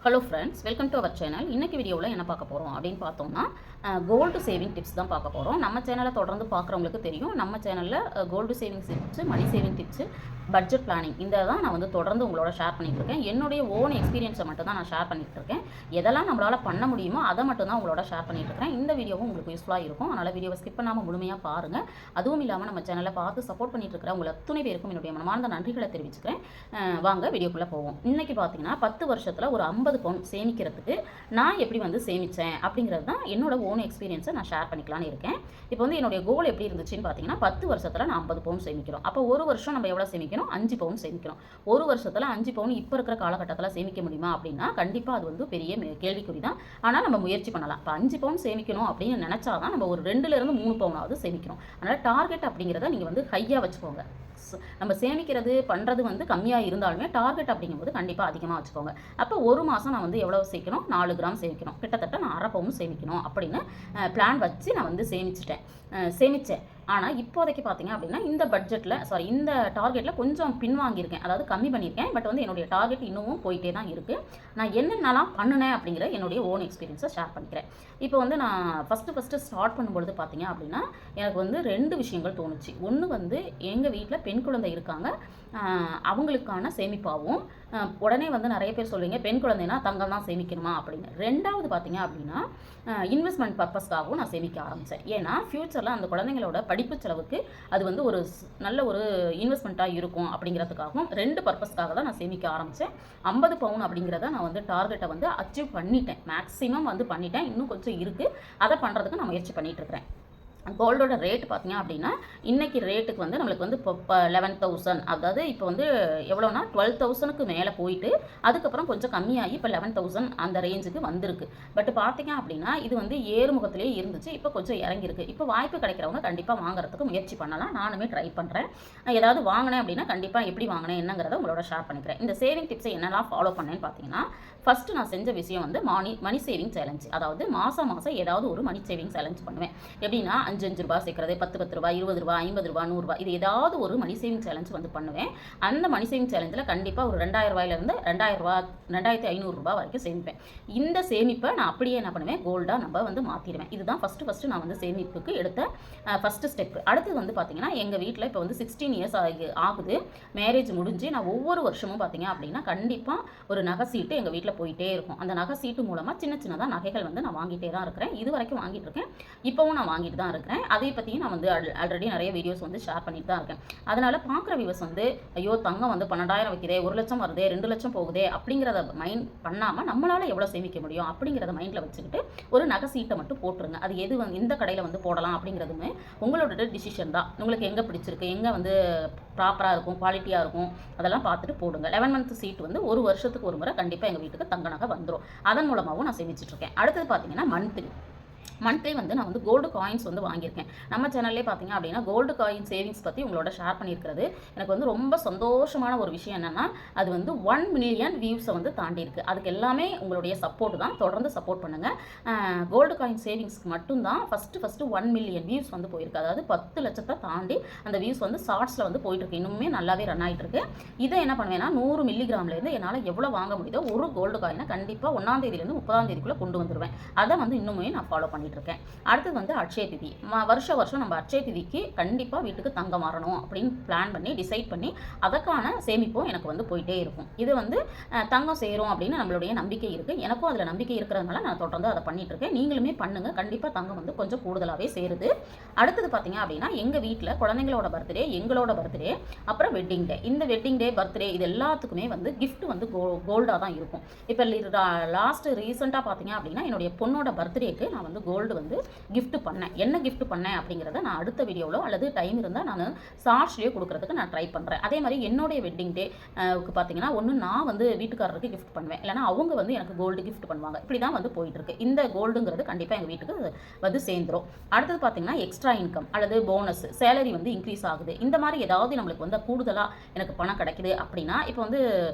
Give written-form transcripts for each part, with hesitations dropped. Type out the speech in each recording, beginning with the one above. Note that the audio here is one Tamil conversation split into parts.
Hello friends, welcome to our channel. இன்றைக்கி வீடியோவில் என்ன பார்க்க போகிறோம் அப்படின்னு பார்த்தோம்னா, கோல்டு சேவிங் டிப்ஸ் தான் பார்க்க போகிறோம். நம்ம சேனலை தொடர்ந்து பார்க்குறவங்களுக்கு தெரியும், நம்ம சேனலில் gold saving tips, money saving tips, budget planning இந்த தான் நான் வந்து தொடர்ந்து உங்களோட ஷேர் பண்ணிகிட்ருக்கேன். என்னுடைய ஓன் எக்ஸ்பீரியன்ஸை மட்டும் தான் நான் ஷேர் பண்ணிகிட்ருக்கேன். எதெல்லாம் நம்மளால் பண்ண முடியுமோ அதை மட்டும் தான் உங்களோட ஷேர் பண்ணிகிட்ருக்கேன். இந்த வீடியோவும் உங்களுக்கு யூஸ்ஃபுல்லாக இருக்கும். அதனால் வீடியோவை ஸ்கிப் பண்ணாமல் முழுமையாக பாருங்கள். அதுவும் இல்லாமல் நம்ம சேனலை பார்த்து சப்போர்ட் பண்ணிகிட்ருக்கிற உங்களை அத்தனை பேருக்கும் என்னுடைய மனமார்ந்த நன்றிகளை தெரிவிச்சுக்கிறேன். வாங்க வீடியோக்குள்ளே போவோம். இன்றைக்கி பார்த்தீங்கன்னா 10 வருஷத்தில் ஒரு 50 பவுன் சேமிக்கிறதுக்கு நான் எப்படி வந்து சேமித்தேன் அப்படிங்கிறது தான் என்னோட ஓன் எக்ஸ்பீரியன்ஸை நான் ஷேர் பண்ணிக்கலான்னு இருக்கேன். இப்போ வந்து என்னுடைய கோல் எப்படி இருந்துச்சுன்னு பார்த்தீங்கன்னா, 10 வருஷத்தில் நான் 50 பவுன் சேமிக்கிறோம். அப்போ ஒரு வருஷம் நம்ம எவ்வளோ சேமிக்கணும்? 5 பவுன் சேமிக்கிறோம். ஒரு வருஷத்தில் 5 பவுன் இப்போ இருக்கிற காலகட்டத்தில் சேமிக்க முடியுமா அப்படின்னா, கண்டிப்பாக அது வந்து பெரிய கேள்விக்குறி தான். ஆனால் நம்ம முயற்சி பண்ணலாம். இப்போ 5 பவுன் சேமிக்கணும் அப்படின்னு நினச்சா தான் நம்ம ஒரு 2லேருந்து 3 பவுனாவது சேமிக்கணும். அதனால் டார்கெட் அப்படிங்கிறத நீங்கள் வந்து ஹையாக வச்சுக்கோங்க. நம்ம சேமிக்கிறது பண்ணுறது வந்து கம்மியாக இருந்தாலுமே டார்கெட் அப்படிங்கும்போது கண்டிப்பாக அதிகமாக வச்சுக்கோங்க. அப்போ ஒரு மாதம் நான் வந்து எவ்வளோ சேர்க்கணும்? 4 கிராம் சேமிக்கணும். கிட்டத்தட்ட நான் 1/2 பவுன் சேமிக்கணும் அப்படின்னு பிளான் வச்சு நான் வந்து சேமித்தேன். ஆனால் இப்போதைக்கு பார்த்தீங்க அப்படின்னா இந்த டார்கெட்டில் கொஞ்சம் பின்வாங்கியிருக்கேன். அதாவது கம்மி பண்ணியிருக்கேன். பட் வந்து என்னுடைய டார்கெட் இன்னமும் போயிட்டே தான் இருக்குது. நான் என்னென்னலாம் பண்ணினேன் அப்படிங்கிற என்னுடைய ஓன் எக்ஸ்பீரியன்ஸை ஷேர் பண்ணிக்கிறேன். இப்போ வந்து நான் ஃபஸ்ட்டு ஸ்டார்ட் பண்ணும்பொழுது பார்த்தீங்க அப்படின்னா, எனக்கு வந்து 2 விஷயங்கள் தோணுச்சு. ஒன்று வந்து எங்கள் வீட்டில் பெண் குழந்தை இருக்காங்க, அவங்களுக்கான சேமிப்பாகவும், உடனே வந்து நிறைய பேர் சொல்லுவீங்க பெண் குழந்தைனா தங்கம் தான் சேமிக்கணுமா அப்படின்னு. 2வது பார்த்தீங்க அப்படின்னா, இன்வெஸ்ட்மெண்ட் பர்பஸ்க்காகவும் நான் சேமிக்க ஆரம்பித்தேன். ஏன்னா ஃப்யூச்சரில் அந்த குழந்தைங்களோட படிப்பு செலவுக்கு அது வந்து ஒரு நல்ல ஒரு இன்வெஸ்ட்மெண்ட்டாக இருக்கும் அப்படிங்கிறதுக்காகவும் 2 பர்பஸ்க்காக தான் நான் சேமிக்க ஆரம்பித்தேன். 50 பவுன் அப்படிங்கிறத நான் வந்து டார்கெட்டை வந்து அச்சீவ் பண்ணிட்டேன். மேக்ஸிமம் வந்து பண்ணிட்டேன். இன்னும் கொஞ்சம் இருக்குது. அதை பண்ணுறதுக்கு நான் முயற்சி பண்ணிகிட்ருக்கிறேன். கோல்டோட ரேட் பார்த்தீங்க அப்படின்னா, இன்றைக்கி ரேட்டுக்கு வந்து நம்மளுக்கு வந்து இப்போ 11,000, அதாவது இப்போ வந்து எவ்வளோனா 12,000க்கு மேலே போயிட்டு அதுக்கப்புறம் கொஞ்சம் கம்மியாகி இப்போ 11,000 அந்த ரேஞ்சுக்கு வந்திருக்கு. பட் பார்த்தீங்க அப்படின்னா இது வந்து ஏறுமுகத்திலே இருந்துச்சு. இப்போ கொஞ்சம் இறங்கியிருக்கு. இப்போ வாய்ப்பு கிடைக்கிறவங்க கண்டிப்பாக வாங்குறதுக்கு முயற்சி பண்ணலாம். நானுமே ட்ரை பண்ணுறேன். ஏதாவது வாங்கினேன் அப்படின்னா கண்டிப்பாக எப்படி வாங்கினேன் என்னங்கிறத உங்களோட ஷேர் பண்ணிக்கிறேன். இந்த சேவிங் டிப்ஸை என்னெல்லாம் ஃபாலோ பண்ணேன்னு பார்த்தீங்கன்னா, ஃபஸ்ட்டு நான் செஞ்ச விஷயம் வந்து மணி சேவிங் சேலஞ்ச். அதாவது மாதம் ஏதாவது ஒரு மணி சேவிங் சேலஞ்ச் பண்ணுவேன். எப்படின்னா 5 ரூபா சேர்க்கறது, 10 ரூபா, 20 ரூபா, 50 ரூபா, 100 ரூபா, இது ஏதாவது ஒரு மணி சேவிங் சேலஞ்ச் வந்து பண்ணுவேன். அந்த மணி சேவிங் சேலஞ்சில் கண்டிப்பாக ஒரு 2000 ரூபாயிலிருந்து 2000 ரூபா, 2500 ரூபா வரைக்கும் சேமிப்பேன். இந்த சேமிப்பை நான் அப்படியே என்ன பண்ணுவேன்? கோல்டாக நம்ம வந்து மாற்றிடுவேன். இதுதான் ஃபஸ்ட்டு நான் வந்து சேமிப்புக்கு எடுத்த ஃபஸ்ட்டு ஸ்டெப். அடுத்தது வந்து பார்த்தீங்கன்னா, எங்கள் வீட்டில் இப்போ வந்து 16 இயர்ஸ் ஆகுது மேரேஜ் முடிஞ்சு. நான் ஒவ்வொரு வருஷமும் பார்த்தீங்க அப்படின்னா கண்டிப்பாக ஒரு நகை சீட்டு எங்கள் வீட்டில் போயிட்டே இருக்கும். அந்த நகை சீட்டு மூலமாக சின்னதாக நகைகள் வந்து நான் வாங்கிட்டே தான் இருக்கிறேன். இது வரைக்கும் வாங்கிட்டு இருக்கேன். இப்போவும் நான் வாங்கிட்டு தான் இருக்கிறேன். அதை பற்றியும் நான் வந்து ஆல்ரெடி நிறைய வீடியோஸ் வந்து ஷேர் பண்ணிட்டு தான் இருக்கேன். அதனால் பார்க்குற வியூவர்ஸ் வந்து ஐயோ தங்கம் வந்து 12,000 வைக்கிறதே, 1 லட்சம் வருதே, 2 லட்சம் போகுதே அப்படிங்கிறத மைண்ட் பண்ணாமல் நம்மளால் எவ்வளோ சேமிக்க முடியும் அப்படிங்கிறத மைண்டில் வச்சுக்கிட்டு ஒரு நகை சீட்டை மட்டும் போட்டுருங்க. அது எது வந்து எந்த கடையில் வந்து போடலாம் அப்படிங்கிறதுமே உங்களோட டிசிஷன் தான். உங்களுக்கு எங்கே பிடிச்சிருக்கு, எங்கே வந்து ப்ராப்பராக இருக்கும், குவாலிட்டியாக இருக்கும், அதெல்லாம் பார்த்துட்டு போடுங்க. 11 மந்த் சீட் வந்து ஒரு வருஷத்துக்கு ஒரு முறை கண்டிப்பாக எங்கள் வீட்டுக்கு தங்க நகை வந்துடும். அதன் மூலமாகவும் நான் சேமிச்சிட்ருக்கேன். அடுத்தது பார்த்தீங்கன்னா மந்த்லி வந்து நான் வந்து கோல்டு காயின்ஸ் வந்து வாங்கியிருக்கேன். நம்ம சேனல்லே பார்த்தீங்க அப்படின்னா கோல்டு காயின் சேவிங்ஸ் பற்றி உங்களோட ஷேர் பண்ணியிருக்கிறது எனக்கு வந்து ரொம்ப சந்தோஷமான ஒரு விஷயம். என்னென்னா அது வந்து 1 மில்லியன் வியூஸை வந்து தாண்டி இருக்குது. அதுக்கு எல்லாமே உங்களுடைய சப்போர்ட் தான். தொடர்ந்து சப்போர்ட் பண்ணுங்கள். கோல்டு காயின் சேவிங்ஸ்க்கு மட்டும்தான் ஃபஸ்ட்டு 1 மில்லியன் வியூஸ் வந்து போயிருக்கு. அதாவது 10 லட்சத்தை தாண்டி அந்த வியூஸ் வந்து ஷார்ட்ஸில் வந்து போயிட்டுருக்கு. இன்னுமே நல்லாவே ரன் ஆகிட்டு இருக்கு. இதை என்ன பண்ணுவேன்னா 100 மில்லிகிராம்லேருந்து என்னால் எவ்வளோ வாங்க முடியுதோ ஒரு கோல்டு காயினை கண்டிப்பாக 1ஆம் தேதியிலேருந்து 30ஆம் தேதிக்குள்ளே கொண்டு வந்துடுவேன். அதை வந்து இன்னுமே நான் ஃபாலோ பண்ணிட்டு இருக்கேன். அடுத்தது வந்து அட்சய திதி. வருஷம் நம்ம அட்சய திதிக்கு கண்டிப்பாக வீட்டுக்கு தங்கம் மாறணும் அப்படின்னு பிளான் பண்ணி டிசைட் பண்ணி அதற்கான சேமிப்பும் எனக்கு வந்து போயிட்டே இருக்கும். இது வந்து தங்கம் சேரும் அப்படின்னு நம்மளுடைய நம்பிக்கை இருக்குது. எனக்கும் அதில் நம்பிக்கை இருக்கிறதுனால நான் தொடர்ந்து அதை பண்ணிட்டு இருக்கேன். நீங்களுமே பண்ணுங்கள். கண்டிப்பாக தங்கம் வந்து கொஞ்சம் கூடுதலாகவே சேருது. அடுத்தது பார்த்தீங்க அப்படின்னா எங்கள் வீட்டில் குழந்தைங்களோட பர்த்டே, எங்களோட பர்த்டே, அப்புறம் வெட்டிங் டே. இந்த வெட்டிங் டே, பர்த்டே இது எல்லாத்துக்குமே வந்து கிஃப்ட் வந்து கோல்டாக தான் இருக்கும். இப்போ ரீசெண்டாக பார்த்தீங்க அப்படின்னா என்னுடைய பொண்ணோட பர்த்டேக்கு நான் வந்து கோல்டு வந்து கிஃப்ட் பண்ணேன். என்ன கிஃப்ட் பண்ணேன் அப்படிங்கிறத நான் அடுத்த வீடியோவில் அல்லது டைம் இருந்தால் நான் ஷார்ட்ஸ்லேயே கொடுக்குறதுக்கு நான் ட்ரை பண்ணுறேன். அதே மாதிரி என்னுடைய வெட்டிங் டேக்கு பார்த்தீங்கன்னா ஒன்று நான் வந்து வீட்டுக்காரருக்கு கிஃப்ட் பண்ணுவேன், இல்லைனா அவங்க வந்து எனக்கு கோல்டு கிஃப்ட் பண்ணுவாங்க. இப்படி தான் வந்து போயிட்டுருக்கு. இந்த கோல்டுங்கிறது கண்டிப்பாக எங்கள் வீட்டுக்கு வந்து சேர்ந்துடும். அடுத்தது பார்த்தீங்கன்னா எக்ஸ்ட்ரா இன்கம் அல்லது போனஸ், சேலரி வந்து இன்க்ரீஸ் ஆகுது. இந்த மாதிரி ஏதாவது நம்மளுக்கு வந்து கூடுதலாக எனக்கு பணம் கிடைக்குது அப்படின்னா, இப்போ வந்து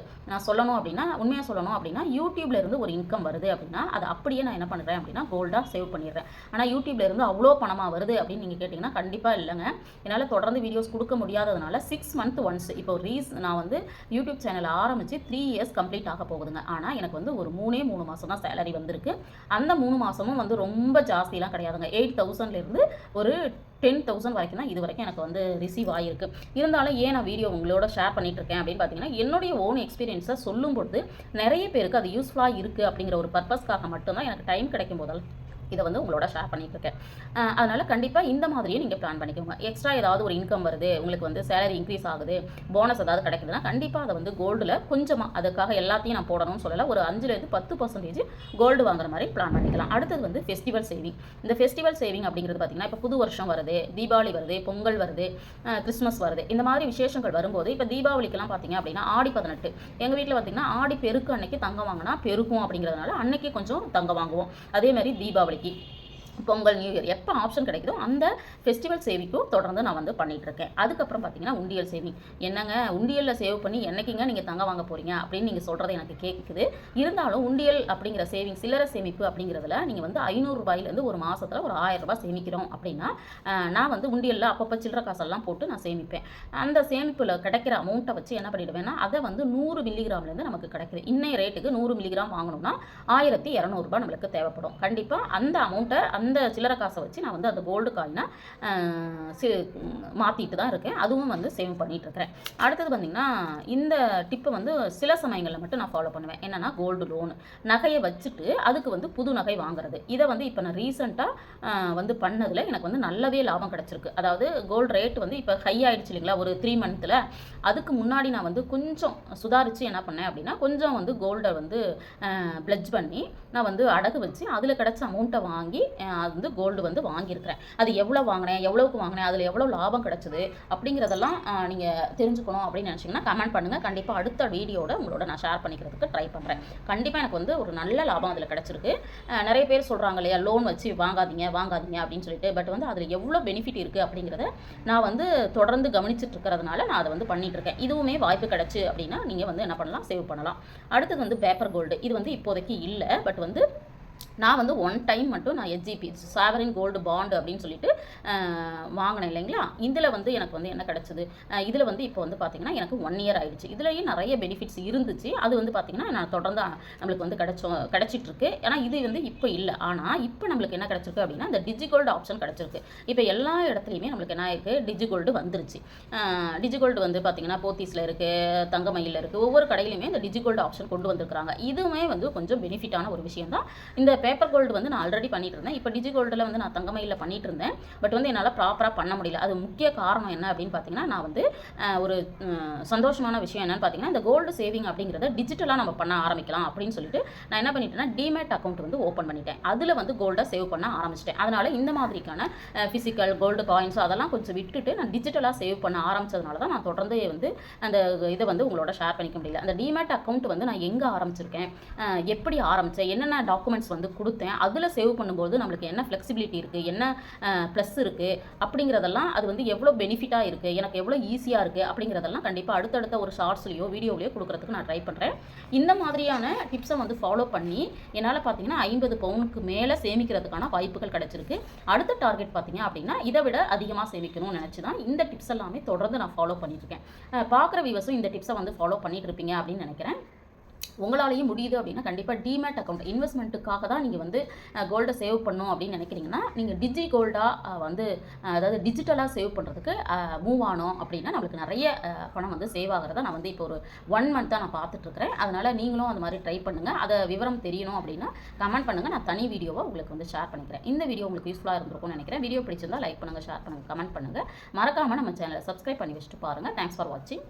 நான் உண்மையாக சொல்லணும் அப்படின்னா யூடியூப்ல இருந்து ஒரு இன்கம் வருது அப்படின்னா அதை அப்படியே நான் என்ன பண்ணுறேன் அப்படின்னா கோல்டாக சேவ் பண்ணிடுறேன். பண்ணிடுறேன். ஆனால் யூடியூப்ல இருந்து அவ்வளோ பணமாக வருது அப்படின்னு நீங்கள் கேட்டிங்கன்னா கண்டிப்பாக இல்லைங்க. என்னால் தொடர்ந்து வீடியோஸ் கொடுக்க முடியாததுனால 6 மந்த் ஒன்ஸ் இப்போ நான் வந்து யூடியூப் சேனல் ஆரம்பித்து 3 இயர்ஸ் கம்ப்ளீட் ஆக போகுதுங்க. ஆனால் எனக்கு வந்து ஒரு 3 மாதம் தான் சேலரி வந்திருக்கு. அந்த 3 மாதமும் வந்து ரொம்ப ஜாஸ்தியெலாம் கிடையாதுங்க. 8,000லேருந்து ஒரு 10,000 வரைக்கும் தான் இது வரைக்கும் எனக்கு வந்து ரிசீவ் ஆகிருக்கு. இருந்தாலும் ஏன் நான் வீடியோ உங்களோட ஷேர் பண்ணிட்டு இருக்கேன் அப்படின்னு பார்த்தீங்கன்னா, என்னுடைய ஓன் எக்ஸ்பீரியன்ஸை சொல்லும்போது நிறைய பேருக்கு அது யூஸ்ஃபுல்லாக இருக்குது அப்படிங்கிற ஒரு பர்பஸ்க்காக மட்டும்தான் எனக்கு டைம் கிடைக்கும் போதால் இதை வந்து உங்களோட ஷேர் பண்ணிட்டு இருக்கேன். அதனால் கண்டிப்பாக இந்த மாதிரியே நீங்கள் பிளான் பண்ணிக்கோங்க. எக்ஸ்ட்ரா ஏதாவது ஒரு இன்கம் வருது, உங்களுக்கு வந்து சேலரி இன்க்ரீஸ் ஆகுது, போனஸ் ஏதாவது கிடைக்குதுன்னா கண்டிப்பாக அதை வந்து கோல்டில் கொஞ்சமாக, அதுக்காக எல்லாத்தையும் நான் போடணும்னு சொல்லலை, ஒரு 5-10% கோல்டு வாங்குற மாதிரி பிளான் பண்ணிக்கலாம். அடுத்தது வந்து ஃபெஸ்டிவல் சேவிங். இந்த ஃபெஸ்டிவல் சேவிங் அப்படிங்கிறது பார்த்தீங்கன்னா, இப்போ புது வருஷம் வருது, தீபாவளி வருது, பொங்கல் வருது, கிறிஸ்மஸ் வருது, இந்த மாதிரி விசேஷங்கள் வரும்போது இப்போ தீபாவளிக்கெல்லாம் பார்த்தீங்க அப்படின்னா ஆடி 18 எங்கள் வீட்டில் பார்த்தீங்கன்னா ஆடி பெருக்கு அன்னைக்கு தங்கம் வாங்கினா பெருக்கும் அப்படிங்கிறதுனால அன்னைக்கு கொஞ்சம் தங்கம் வாங்குவோம். அதே மாதிரி தீபாவளிக்கு, பொங்கல், நியூ இயர் எப்போ ஆப்ஷன் கிடைக்குதோ அந்த ஃபெஸ்டிவல் சேவிங்கும் தொடர்ந்து நான் வந்து பண்ணிகிட்ருக்கேன். அதுக்கப்புறம் பார்த்தீங்கன்னா உண்டியல் சேவிங். என்னங்க உண்டியலில் சேவ் பண்ணி என்னைக்குங்க நீங்கள் தங்க வாங்க போகிறீங்க அப்படின்னு நீங்கள் சொல்கிறது எனக்கு கேட்குது. இருந்தாலும் உண்டியல் அப்படிங்கிற சேவிங், சில்லறை சேமிப்பு அப்படிங்கிறதுல நீங்கள் வந்து 500 ரூபாயிலேருந்து ஒரு மாதத்தில் ஒரு 1000 ரூபாய் சேமிக்கிறோம் அப்படின்னா நான் வந்து உண்டியலில் அப்பப்போ சில்லறை காசெல்லாம் போட்டு நான் சேமிப்பேன். அந்த சேமிப்பில் கிடைக்கிற அமௌண்ட்டை வச்சு என்ன பண்ணிவிடுவேன்னா, அதை வந்து 100 மில்லிகிராம்லேருந்து நமக்கு கிடைக்குது. இன்னைய ரேட்டுக்கு 100 மில்லிகிராம் வாங்கணும்னா 1200 ரூபாய் நம்மளுக்கு தேவைப்படும். கண்டிப்பாக அந்த அமௌண்ட்டை, அந்த சில்லறை காசை வச்சு நான் வந்து அந்த கோல்டு காயினை மாற்றிட்டு தான் இருக்கேன். அதுவும் வந்து சேவ் பண்ணிகிட்டு இருக்கிறேன். அடுத்தது பார்த்திங்கன்னா, இந்த டிப்பை வந்து சில சமயங்களில் மட்டும் நான் ஃபாலோ பண்ணுவேன். என்னென்னா கோல்டு லோன், நகையை வச்சுட்டு அதுக்கு வந்து புது நகை வாங்குறது. இதை வந்து இப்போ நான் ரீசெண்டாக வந்து பண்ணதில் எனக்கு வந்து நல்லாவே லாபம் கிடச்சிருக்கு. அதாவது கோல்டு ரேட் வந்து இப்போ ஹை ஆகிடுச்சு இல்லைங்களா ஒரு 3 மந்த்தில். அதுக்கு முன்னாடி நான் வந்து கொஞ்சம் சுதாரித்து என்ன பண்ணேன் அப்படின்னா, கொஞ்சம் வந்து கோல்டை வந்து பிளட்ஜ் பண்ணி நான் வந்து அடகு வச்சு அதில் கிடச்ச அமௌண்ட்டை வாங்கி அது வந்து கோல்டு வந்து வாங்கியிருக்கிறேன். அது எவ்வளோ வாங்கினேன், எவ்வளோக்கு வாங்கினேன், அதில் எவ்வளோ லாபம் கிடச்சிது அப்படிங்கிறதெல்லாம் நீங்கள் தெரிஞ்சுக்கணும் அப்படின்னு நினச்சிங்கன்னா கமெண்ட் பண்ணுங்கள். கண்டிப்பாக அடுத்த வீடியோட உங்களோட நான் ஷேர் பண்ணிக்கிறதுக்கு ட்ரை பண்ணுறேன். கண்டிப்பாக எனக்கு வந்து ஒரு நல்ல லாபம் அதில் கிடச்சிருக்கு. நிறைய பேர் சொல்கிறாங்க இல்லையா, லோன் வச்சு வாங்காதீங்க அப்படின்னு சொல்லிட்டு. பட் வந்து அதில் எவ்வளோ பெனிஃபிட் இருக்குது அப்படிங்கிறத நான் வந்து தொடர்ந்து கவனிச்சுட்டு இருக்கிறதுனால நான் அதை வந்து பண்ணிட்டு இருக்கேன். இதுவுமே வாய்ப்பு கிடச்சி அப்படின்னா நீங்கள் வந்து என்ன பண்ணலாம், சேவ் பண்ணலாம். அடுத்தது வந்து பேப்பர் கோல்டு. இது வந்து இப்போதைக்கு இல்லை. பட் வந்து நான் வந்து 1 டைம் மட்டும் நான் SGP சாவரின் கோல்டு பாண்டு அப்படின்னு சொல்லிட்டு வாங்கினேன் இல்லைங்களா. இதில் வந்து எனக்கு வந்து என்ன கிடச்சிது, இதில் வந்து இப்போ வந்து பார்த்திங்கன்னா எனக்கு 1 இயர் ஆகிடுச்சு. இதுலேயும் நிறைய பெனிஃபிட்ஸ் இருந்துச்சு. அது வந்து பார்த்திங்கன்னா நான் தொடர்ந்து நம்மளுக்கு வந்து கிடச்சிட்ருக்கு. ஏன்னா இது வந்து இப்போ இல்லை. ஆனால் இப்போ நம்மளுக்கு என்ன கிடச்சிருக்கு அப்படின்னா, இந்த டிஜிகோல்டு ஆப்ஷன் கிடச்சிருக்கு. இப்போ எல்லா இடத்துலையுமே நம்மளுக்கு என்ன ஆயிருக்கு, டிஜிகோல்டு வந்துருச்சு. டிஜிகோல்டு வந்து பார்த்திங்கன்னா போத்தீஸில் இருக்குது, தங்கமயிலில் இருக்குது, ஒவ்வொரு கடையிலையுமே இந்த டிஜிகோல்டு ஆப்ஷன் கொண்டு வந்திருக்கிறாங்க. இதுவுமே வந்து கொஞ்சம் பெனிஃபிட்டான ஒரு விஷயம் தான். இந்த பேப்பர் கோல்டு வந்து நான் ஆல்ரெடி பண்ணிட்டு இருந்தேன். இப்போ டிஜிகோல்டில் வந்து நான் தங்கமயிலில் பண்ணிட்டு இருந்தேன். பட் வந்து என்னால் ப்ராப்பராக பண்ண முடியல. அது முக்கிய காரணம் என்ன அப்படின்னு பார்த்தீங்கன்னா, நான் வந்து ஒரு சந்தோஷமான விஷயம் என்னன்னு பார்த்தீங்கன்னா, இந்த கோல்டு சேவிங் அப்படிங்கிறத டிஜிட்டலாக நம்ம பண்ண ஆரம்பிக்கலாம் அப்படின்னு சொல்லிட்டு நான் என்ன பண்ணிட்டேன்னா, டிமேட் அக்கௌண்ட் வந்து ஓப்பன் பண்ணிட்டேன். அதில் வந்து கோல்டை சேவ் பண்ண ஆரம்பிச்சிட்டேன். அதனால் இந்த மாதிரிக்கான ஃபிசிக்கல் கோல்டு காயின்ஸ் அதெல்லாம் கொஞ்சம் விட்டுட்டு நான் டிஜிட்டலாக சேவ் பண்ண ஆரம்பிச்சதுனால தான் நான் தொடர்ந்து வந்து அந்த இதை வந்து உங்களோட ஷேர் பண்ணிக்க முடியல. அந்த டிமேட் அக்கௌண்ட் வந்து நான் எங்கே ஆரம்பிச்சிருக்கேன், எப்படி ஆரம்பித்தேன், என்னென்ன டாக்குமெண்ட்ஸ் வந்து கொடுத்தேன், அதில் சேவ் பண்ணும்போது நம்மளுக்கு என்ன ஃப்ளெக்சிபிலிட்டி இருக்குது, என்ன ப்ளஸ் இருக்குது அப்படிங்கிறதெல்லாம், அது வந்து எவ்வளோ பெனிஃபிட்டாக இருக்குது, எனக்கு எவ்வளோ ஈஸியாக இருக்குது அப்படிங்கிறதெல்லாம் கண்டிப்பாக அடுத்தடுத்த ஒரு ஷார்ட்ஸ்லையோ வீடியோலையோ கொடுக்குறதுக்கு நான் ட்ரை பண்ணுறேன். இந்த மாதிரியான டிப்ஸை வந்து ஃபாலோ பண்ணி என்னால் பார்த்தீங்கன்னா 50 பவுனுக்கு மேலே சேமிக்கிறதுக்கான வாய்ப்புகள் கிடச்சிருக்கு. அடுத்த டார்கெட் பார்த்தீங்க அப்படின்னா இதை விட அதிகமாக சேமிக்கணும்னு நினச்சி தான் இந்த டிப்ஸ் எல்லாமே தொடர்ந்து நான் ஃபாலோ பண்ணியிருக்கேன். பார்க்குற வியூவர்ஸும் இந்த டிப்ஸை வந்து ஃபாலோ பண்ணிட்டு இருப்பீங்க அப்படின்னு நினைக்கிறேன். உங்களாலேயும் முடியுது அப்படின்னா கண்டிப்பாக டிமேட் அக்கௌண்ட் இன்வெஸ்ட்மெண்ட்டுக்காக தான் நீங்கள் வந்து கோல்டை சேவ் பண்ணணும் அப்படின்னு நினைக்கிறீங்கன்னா, நீங்கள் டிஜி கோல்டாக வந்து அதாவது டிஜிட்டலாக சேவ் பண்ணுறதுக்கு மூவ் ஆனோம் அப்படின்னா நம்மளுக்கு நிறைய பணம் வந்து சேவ் ஆகிறத நான் வந்து இப்போ ஒரு 1 மந்த்தாக நான் பார்த்துட்ருக்கிறேன். அதனால் நீங்களும் அந்த மாதிரி ட்ரை பண்ணுங்கள். அதை விவரம் தெரியணும் அப்படின்னா கமெண்ட் பண்ணுங்கள். நான் தனி வீடியோவை உங்களுக்கு வந்து ஷேர் பண்ணிக்கிறேன். இந்த வீடியோ உங்களுக்கு யூஸ்ஃபுல்லாக இருந்திருக்கும்னு நினைக்கிறேன். வீடியோ பிடிச்சிருந்தால் லைக் பண்ணுங்கள், ஷேர் பண்ணுங்கள், கமெண்ட் பண்ணுங்கள். மறக்காமல் நம்ம சேனலை சப்ஸ்கிரைப் பண்ணி வச்சுட்டு பாருங்கள். தேங்க்ஸ் ஃபார் வாட்சிங்.